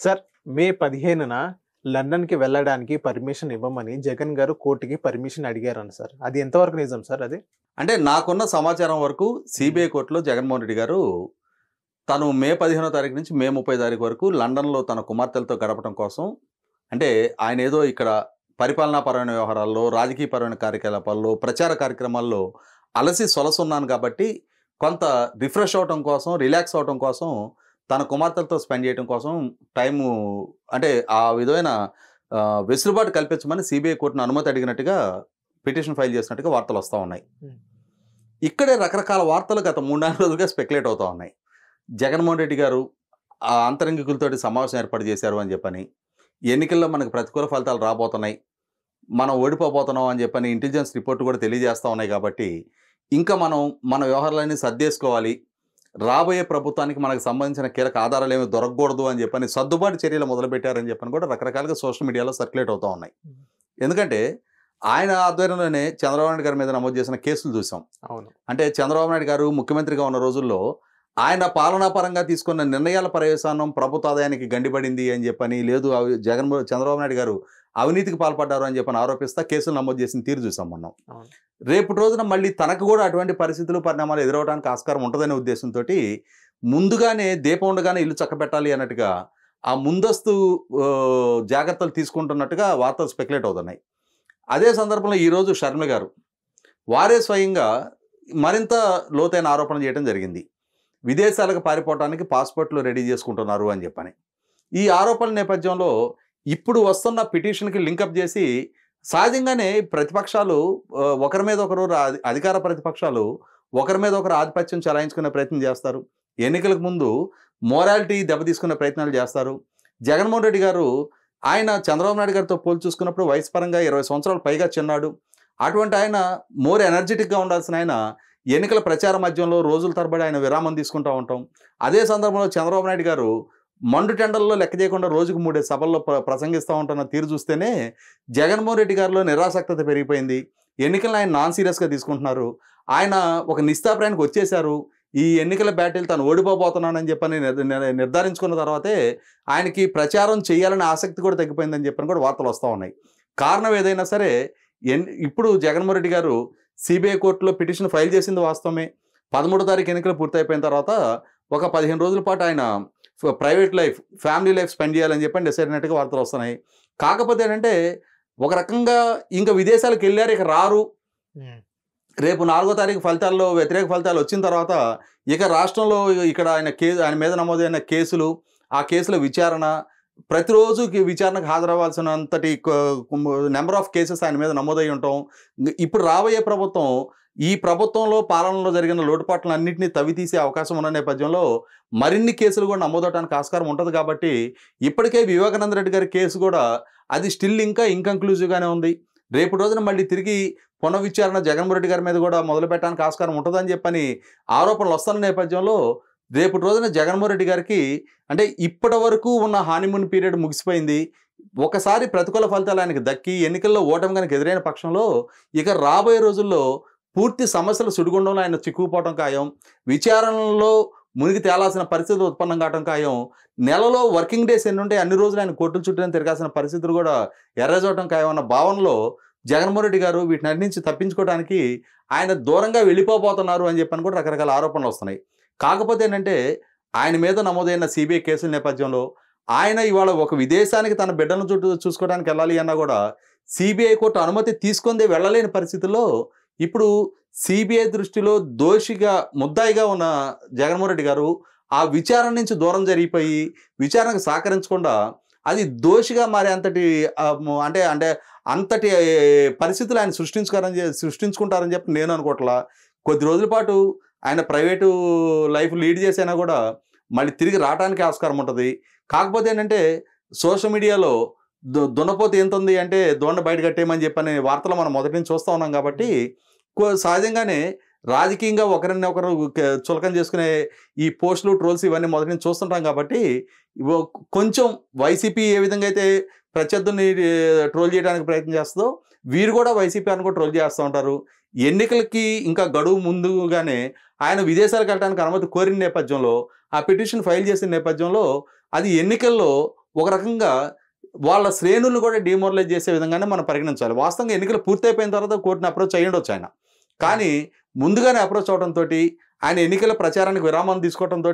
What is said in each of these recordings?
Sir మే 15న లండన్‌కి వెళ్ళడానికి permission ఇవ్వమని జగన్ గారు కోర్ట్‌కి పర్మిషన్ అడిగారంట సార్. అది ఎంతవరకు నిజం సార్ అది? అంటే నాకున్న సమాచారం వరకు సిబిఐ కోర్టులో జగన్మోహన్ రెడ్డి గారు తను మే 15వ తారీఖు నుంచి మే 30 తారీఖు వరకు లండన్‌లో తన కుమార్తెలతో గడపడం కోసం అంటే ఆయన ఏదో ఇక్కడ పరిపాలనాపరమైన వ్యవహారాల్లో, రాజకీయపరమైన కార్యకలాపాల్లో, ప్రచార కార్యక్రమాల్లో అలసి సొలసున్నాను కాబట్టి కొంత రిఫ్రెష్ అవ్వటం కోసం, రిలాక్స్ అవ్వటం కోసం తన కుమార్తెలతో స్పెండ్ చేయడం కోసం టైము అంటే ఆ విధమైన వెసులుబాటు కల్పించమని సిబిఐ కోర్టును అనుమతి అడిగినట్టుగా పిటిషన్ ఫైల్ చేసినట్టుగా వార్తలు వస్తూ ఉన్నాయి. ఇక్కడే రకరకాల వార్తలు గత 3-4 రోజులుగా స్పెక్యులేట్ అవుతూ ఉన్నాయి. జగన్మోహన్ రెడ్డి గారు ఆ అంతరంగికులతోటి సమావేశం ఏర్పాటు చేశారు అని చెప్పని, ఎన్నికల్లో మనకు ప్రతికూల ఫలితాలు రాబోతున్నాయి, మనం ఓడిపోబోతున్నాం అని చెప్పని ఇంటెలిజెన్స్ రిపోర్ట్ కూడా తెలియజేస్తూ ఉన్నాయి. కాబట్టి ఇంకా మనం మన వ్యవహారాలన్నీ సర్దేసుకోవాలి, రాబోయే ప్రభుత్వానికి మనకు సంబంధించిన కీలక ఆధారాలు ఏమి దొరకకూడదు అని చెప్పని సర్దుబాటు చర్యలు మొదలుపెట్టారని చెప్పని కూడా రకరకాలుగా సోషల్ మీడియాలో సర్క్యులేట్ అవుతూ ఉన్నాయి. ఎందుకంటే ఆయన ఆధ్వర్యంలోనే చంద్రబాబు నాయుడు గారి మీద నమోదు చేసిన కేసులు చూసాం. అవును. అంటే చంద్రబాబు నాయుడు గారు ముఖ్యమంత్రిగా ఉన్న రోజుల్లో ఆయన పాలనాపరంగా తీసుకున్న నిర్ణయాల పర్యవసానం ప్రభుత్వ ఆదాయానికి గండిపడింది అని చెప్పని, లేదు చంద్రబాబు నాయుడు గారు అవినీతికి పాల్పడ్డారు అని చెప్పని ఆరోపిస్తా కేసులు నమోదు చేసిన తీరు చూసాం మనం. రేపు రోజున మళ్ళీ తనకు కూడా అటువంటి పరిస్థితులు, పరిణామాలు ఎదురవడానికి ఆస్కారం ఉంటుందనే ఉద్దేశంతో ముందుగానే దీపం ఉండగానే ఇల్లు చక్కబెట్టాలి అన్నట్టుగా ఆ ముందస్తు జాగ్రత్తలు తీసుకుంటున్నట్టుగా వార్తలు స్పెక్యులేట్ అవుతున్నాయి. అదే సందర్భంలో ఈరోజు షర్మిల గారు వారే స్వయంగా మరింత లోతైన ఆరోపణ చేయడం జరిగింది. విదేశాలకు పారిపోవడానికి పాస్పోర్ట్లు రెడీ చేసుకుంటున్నారు అని చెప్పని. ఈ ఆరోపణల నేపథ్యంలో ఇప్పుడు వస్తున్న పిటిషన్కి లింకప్ చేసి సహజంగానే ప్రతిపక్షాలు ఒకరి మీద ఒకరు, అధికార ప్రతిపక్షాలు ఒకరి మీద ఒకరు ఆధిపత్యం చలాయించుకునే ప్రయత్నం చేస్తారు. ఎన్నికలకు ముందు మోరాలిటీ దెబ్బతీసుకునే ప్రయత్నాలు చేస్తారు. జగన్మోహన్ రెడ్డి గారు ఆయన చంద్రబాబు నాయుడు గారితో పోల్చి చూసుకున్నప్పుడు వయసు పరంగా 20 సంవత్సరాలు పైగా చిన్నాడు. అటువంటి ఆయన మోర్ ఎనర్జెటిక్గా ఉండాల్సిన ఆయన ఎన్నికల ప్రచార మధ్యంలో రోజుల తరబడి ఆయన విరామం తీసుకుంటూ ఉంటాం. అదే సందర్భంలో చంద్రబాబు నాయుడు గారు మండు టెండల్లో లెక్క చేయకుండా రోజుకు 3 సభల్లో ప్రసంగిస్తూ ఉంటున్న తీరు చూస్తేనే జగన్మోహన్ రెడ్డి గారిలో నిరాసక్తత పెరిగిపోయింది. ఎన్నికలను ఆయన నాన్ సీరియస్గా తీసుకుంటున్నారు. ఆయన ఒక నిస్తాప్రాయానికి వచ్చేశారు. ఈ ఎన్నికల బ్యాటిల్ తను ఓడిపోబోతున్నానని చెప్పని నిర్ధారించుకున్న తర్వాతే ఆయనకి ప్రచారం చేయాలనే ఆసక్తి కూడా తగ్గిపోయిందని చెప్పని కూడా వార్తలు వస్తూ ఉన్నాయి. కారణం ఏదైనా సరే ఇప్పుడు జగన్మోహన్ రెడ్డి గారు సిబిఐ కోర్టులో పిటిషన్ ఫైల్ చేసింది వాస్తవమే. 13వ తారీఖు ఎన్నికలు పూర్తయిపోయిన తర్వాత ఒక 15 రోజుల పాటు ఆయన private life, family life spend చేయాలని చెప్పని డిసైడ్ అయినట్టుగా వార్తలు వస్తున్నాయి. కాకపోతే ఏంటంటే ఒక రకంగా ఇంకా విదేశాలకు వెళ్ళారు, ఇక రారు. రేపు 4వ తారీఖు ఫలితాల్లో వ్యతిరేక ఫలితాలు వచ్చిన తర్వాత ఇక రాష్ట్రంలో ఇక్కడ ఆయన మీద నమోదైన కేసులు, ఆ కేసుల విచారణ, ప్రతిరోజు విచారణకు హాజరవ్వాల్సినంతటి నెంబర్ ఆఫ్ కేసెస్ ఆయన మీద నమోదై ఉంటాం. ఇప్పుడు రాబోయే ప్రభుత్వం ఈ ప్రభుత్వంలో పాలనలో జరిగిన లోటుపాట్లను అన్నింటినీ తవ్వితీసే అవకాశం ఉన్న నేపథ్యంలో మరిన్ని కేసులు కూడా నమోదవడానికి ఆస్కారం ఉంటుంది. కాబట్టి ఇప్పటికే వివేకానంద రెడ్డి గారి కేసు కూడా అది స్టిల్ ఇంకా ఇన్కంక్లూజివ్గానే ఉంది. రేపు రోజున మళ్ళీ తిరిగి పునఃవిచారణ జగన్మోహన్ రెడ్డి గారి మీద కూడా మొదలు పెట్టడానికి ఆస్కారం ఉంటుందని చెప్పని ఆరోపణలు వస్తున్న నేపథ్యంలో రేపు రోజున జగన్మోహన్ రెడ్డి గారికి అంటే ఇప్పటి వరకు ఉన్న హానీమూన్ పీరియడ్ ముగిసిపోయింది. ఒకసారి ప్రతికూల ఫలితాలు ఆయనకు దక్కి ఎన్నికల్లో ఓటమి కనుక ఎదురైన పక్షంలో ఇక రాబోయే రోజుల్లో పూర్తి సమస్యల సుడిగుండంలో ఆయన చిక్కుకుపోవటం ఖాయం. విచారణలో మునిగి తేలాల్సిన పరిస్థితులు ఉత్పన్నం కావటం ఖాయం. నెలలో వర్కింగ్ డేస్ ఎన్ని ఉంటే అన్ని రోజులు ఆయన కోర్టుల చుట్టూ తిరగాల్సిన పరిస్థితులు కూడా ఎర్రజవటం ఖాయం అన్న భావనలో జగన్మోహన్ రెడ్డి గారు వీటిని నుంచి తప్పించుకోవడానికి ఆయన దూరంగా వెళ్ళిపోబోతున్నారు అని చెప్పని కూడా రకరకాల ఆరోపణలు వస్తున్నాయి. కాకపోతే ఏంటంటే ఆయన మీద నమోదైన సిబిఐ కేసుల నేపథ్యంలో ఆయన ఇవాళ ఒక విదేశానికి తన బిడ్డను చుట్టూ చూసుకోవడానికి వెళ్ళాలి అన్నా కూడా సిబిఐ కోర్టు అనుమతి తీసుకుందే వెళ్ళలేని పరిస్థితుల్లో ఇప్పుడు సిబిఐ దృష్టిలో దోషిగా, ముద్దాయిగా ఉన్న జగన్మోహన్ రెడ్డి గారు ఆ విచారణ నుంచి దూరం జరిగిపోయి విచారణకు సహకరించకుండా అది దోషిగా మారే అంతటి పరిస్థితులు ఆయన సృష్టించుకుంటారని చెప్పి నేను అనుకోవట్లా. కొద్ది రోజుల పాటు ఆయన ప్రైవేటు లైఫ్ లీడ్ చేసైనా కూడా మళ్ళీ తిరిగి రావడానికి ఆస్కారం ఉంటుంది. కాకపోతే ఏంటంటే సోషల్ మీడియాలో దున్నపోతే ఎంత ఉంది అంటే దోండ బయట కట్టేయమని చెప్పని వార్తలు మనం మొదటి నుంచి చూస్తూ ఉన్నాం. కాబట్టి సహజంగానే రాజకీయంగా ఒకరిని ఒకరు చులకన చేసుకునే ఈ పోస్టులు, ట్రోల్స్ ఇవన్నీ మొదటి నుంచి చూస్తుంటాం. కాబట్టి కొంచెం వైసీపీ ఏ విధంగా అయితే ప్రత్యర్థుల్ని ట్రోల్ చేయడానికి ప్రయత్నం చేస్తుందో వీరు కూడా వైసీపీ అని కూడా ట్రోల్ చేస్తూ ఉంటారు. ఎన్నికలకి ఇంకా గడువు ముందుగానే ఆయన విదేశాలకు వెళ్ళడానికి అనుమతి కోరిన నేపథ్యంలో, ఆ పిటిషన్ ఫైల్ చేసిన నేపథ్యంలో అది ఎన్నికల్లో ఒక రకంగా వాళ్ళ శ్రేణులను కూడా డిమోరలైజ్ చేసే విధంగానే మనం పరిగణించాలి. వాస్తవంగా ఎన్నికలు పూర్తయిపోయిన తర్వాత కోర్టుని అప్రోచ్ అయ్యుండొచ్చు ఆయన. కానీ ముందుగానే అప్రోచ్ అవడంతో ఆయన ఎన్నికల ప్రచారానికి విరామం తీసుకోవడంతో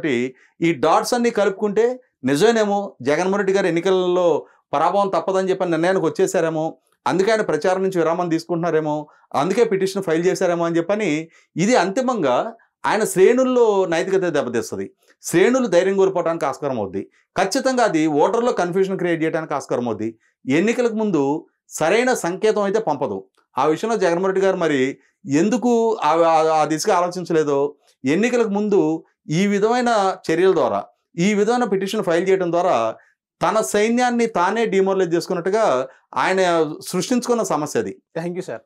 ఈ డాట్స్ అన్ని కలుపుకుంటే నిజమేనేమో జగన్మోహన్ రెడ్డి గారు ఎన్నికల్లో పరాభవం తప్పదని చెప్పి నిర్ణయానికి వచ్చేసారేమో, అందుకే ఆయన ప్రచారం నుంచి విరామం తీసుకుంటున్నారేమో, అందుకే పిటిషన్ ఫైల్ చేశారేమో అని చెప్పని ఇది అంతిమంగా ఆయన శ్రేణుల్లో నైతికత దెబ్బతీస్తుంది. శ్రేణులు ధైర్యం కోల్పోవడానికి ఆస్కారం అవుద్ది. ఖచ్చితంగా అది ఓటర్లో కన్ఫ్యూజన్ క్రియేట్ చేయడానికి ఆస్కారం అవుద్ది. ఎన్నికలకు ముందు సరైన సంకేతం అయితే పంపదు. ఆ విషయంలో జగన్మోహన్ రెడ్డి గారు మరి ఎందుకు ఆ దిశగా ఆలోచించలేదో, ఎన్నికలకు ముందు ఈ విధమైన చర్యల ద్వారా, ఈ విధమైన పిటిషన్ ఫైల్ చేయడం ద్వారా తన సైన్యాన్ని తానే డిమోరలైజ్ చేసుకున్నట్టుగా ఆయన సృష్టించుకున్న సమస్య అది. Thank you sir.